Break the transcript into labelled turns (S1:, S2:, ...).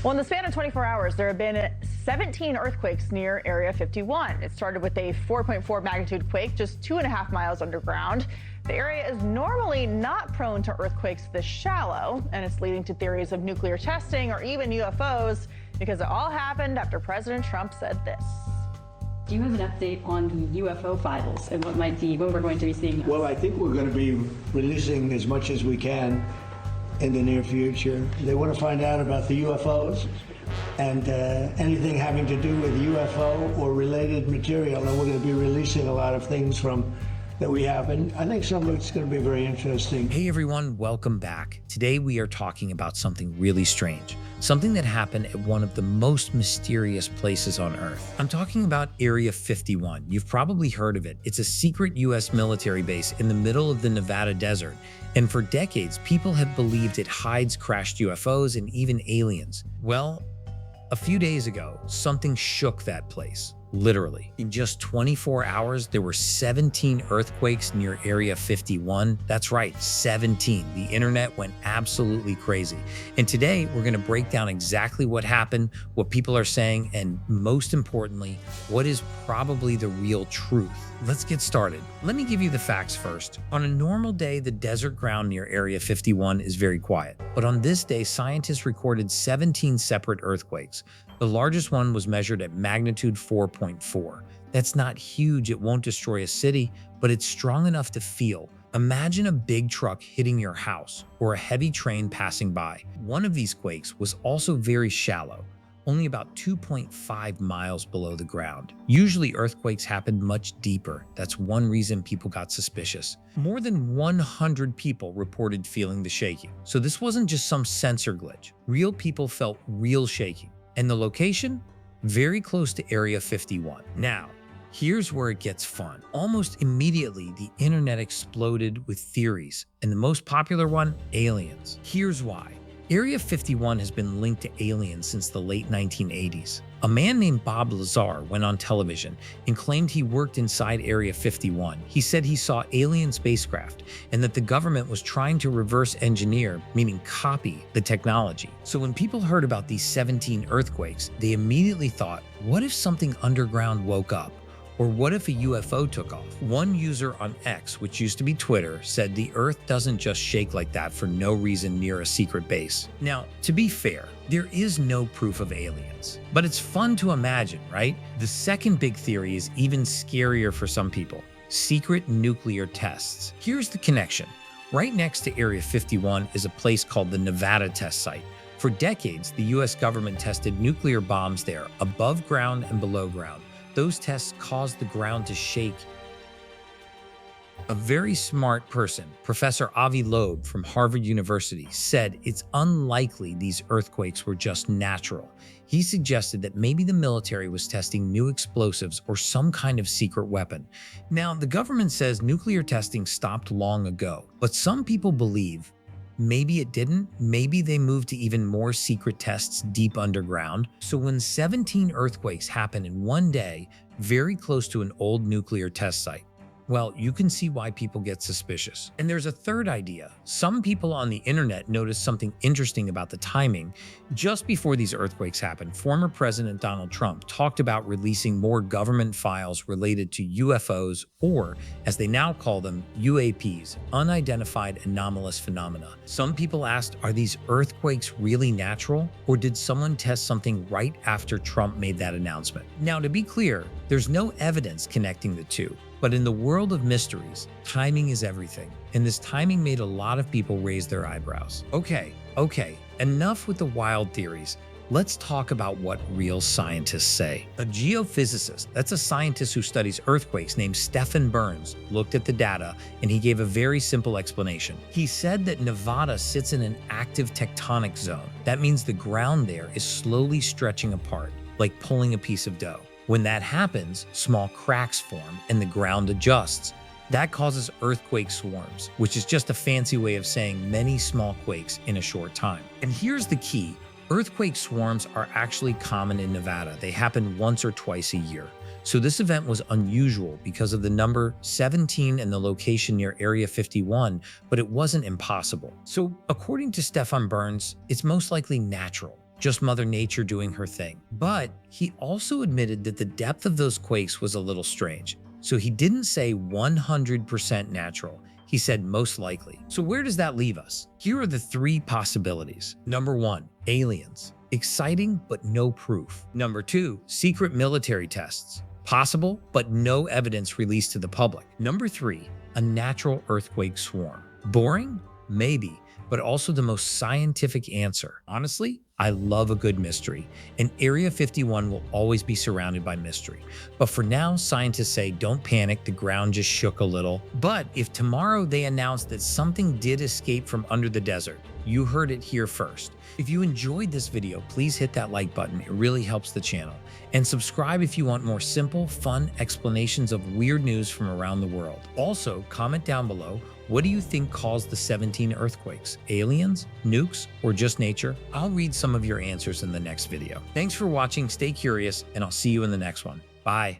S1: Well, in the span of 24 hours, there have been 17 earthquakes near Area 51. It started with a 4.4 magnitude quake just 2.5 miles underground. The area is normally not prone to earthquakes this shallow, and it's leading to theories of nuclear testing or even UFOs, because it all happened after President Trump said this.
S2: Do you have an update on the UFO files and when we're going to be seeing them?
S3: Well, I think we're going to be releasing as much as we can in the near future. They want to find out about the UFOs and anything having to do with UFO or related material, and we're going to be releasing a lot of things that we have, and I think some of it's going to be very interesting.
S4: Hey everyone, welcome back. Today we are talking about something really strange, something that happened at one of the most mysterious places on Earth. I'm talking about Area 51. You've probably heard of it. It's a secret US military base in the middle of the Nevada desert, and for decades people have believed it hides crashed UFOs and even aliens. Well, a few days ago, something shook that place. Literally. In just 24 hours, there were 17 earthquakes near Area 51. That's right, 17. The internet went absolutely crazy. And today, we're going to break down exactly what happened, what people are saying, and most importantly, what is probably the real truth. Let's get started. Let me give you the facts first. On a normal day, the desert ground near Area 51 is very quiet. But on this day, scientists recorded 17 separate earthquakes. The largest one was measured at magnitude 4.4. That's not huge, it won't destroy a city, but it's strong enough to feel. Imagine a big truck hitting your house or a heavy train passing by. One of these quakes was also very shallow, only about 2.5 miles below the ground. Usually earthquakes happen much deeper. That's one reason people got suspicious. More than 100 people reported feeling the shaking. So this wasn't just some sensor glitch. Real people felt real shaking. And the location? Very close to Area 51. Now, here's where it gets fun. Almost immediately, the internet exploded with theories, and the most popular one, aliens. Here's why. Area 51 has been linked to aliens since the late 1980s. A man named Bob Lazar went on television and claimed he worked inside Area 51. He said he saw alien spacecraft and that the government was trying to reverse engineer, meaning copy, the technology. So when people heard about these 17 earthquakes, they immediately thought, what if something underground woke up? Or what if a UFO took off? One user on X, which used to be Twitter, said the Earth doesn't just shake like that for no reason near a secret base. Now, to be fair, there is no proof of aliens, but it's fun to imagine, right? The second big theory is even scarier for some people: secret nuclear tests. Here's the connection. Right next to Area 51 is a place called the Nevada test site. For decades, the US government tested nuclear bombs there, above ground and below ground. Those tests caused the ground to shake. A very smart person, Professor Avi Loeb from Harvard University, said it's unlikely these earthquakes were just natural. He suggested that maybe the military was testing new explosives or some kind of secret weapon. Now, the government says nuclear testing stopped long ago, but some people believe maybe it didn't. Maybe they moved to even more secret tests deep underground. So when 17 earthquakes happen in one day, very close to an old nuclear test site, well, you can see why people get suspicious. And there's a third idea. Some people on the internet noticed something interesting about the timing. Just before these earthquakes happened, former President Donald Trump talked about releasing more government files related to UFOs, or, as they now call them, UAPs, unidentified anomalous phenomena. Some people asked, are these earthquakes really natural, or did someone test something right after Trump made that announcement? Now, to be clear, there's no evidence connecting the two. But in the world of mysteries, timing is everything. And this timing made a lot of people raise their eyebrows. Okay, enough with the wild theories. Let's talk about what real scientists say. A geophysicist, that's a scientist who studies earthquakes, named Stefan Burns, looked at the data and he gave a very simple explanation. He said that Nevada sits in an active tectonic zone. That means the ground there is slowly stretching apart, like pulling a piece of dough. When that happens, small cracks form and the ground adjusts. That causes earthquake swarms, which is just a fancy way of saying many small quakes in a short time. And here's the key. Earthquake swarms are actually common in Nevada. They happen once or twice a year. So this event was unusual because of the number 17 and the location near Area 51, but it wasn't impossible. So according to Stefan Burns, it's most likely natural. just Mother Nature doing her thing. But he also admitted that the depth of those quakes was a little strange. So he didn't say 100% natural. He said most likely. So where does that leave us? Here are the three possibilities. Number 1, aliens. Exciting, but no proof. Number 2, secret military tests. Possible, but no evidence released to the public. Number 3, a natural earthquake swarm. Boring? Maybe, but also the most scientific answer. Honestly, I love a good mystery, and Area 51 will always be surrounded by mystery. But for now, scientists say don't panic, the ground just shook a little. But if tomorrow they announce that something did escape from under the desert, you heard it here first. If you enjoyed this video, please hit that like button. It really helps the channel. And subscribe if you want more simple, fun explanations of weird news from around the world. Also, comment down below, what do you think caused the 17 earthquakes? Aliens, nukes, or just nature? I'll read some of your answers in the next video. Thanks for watching, stay curious, and I'll see you in the next one. Bye.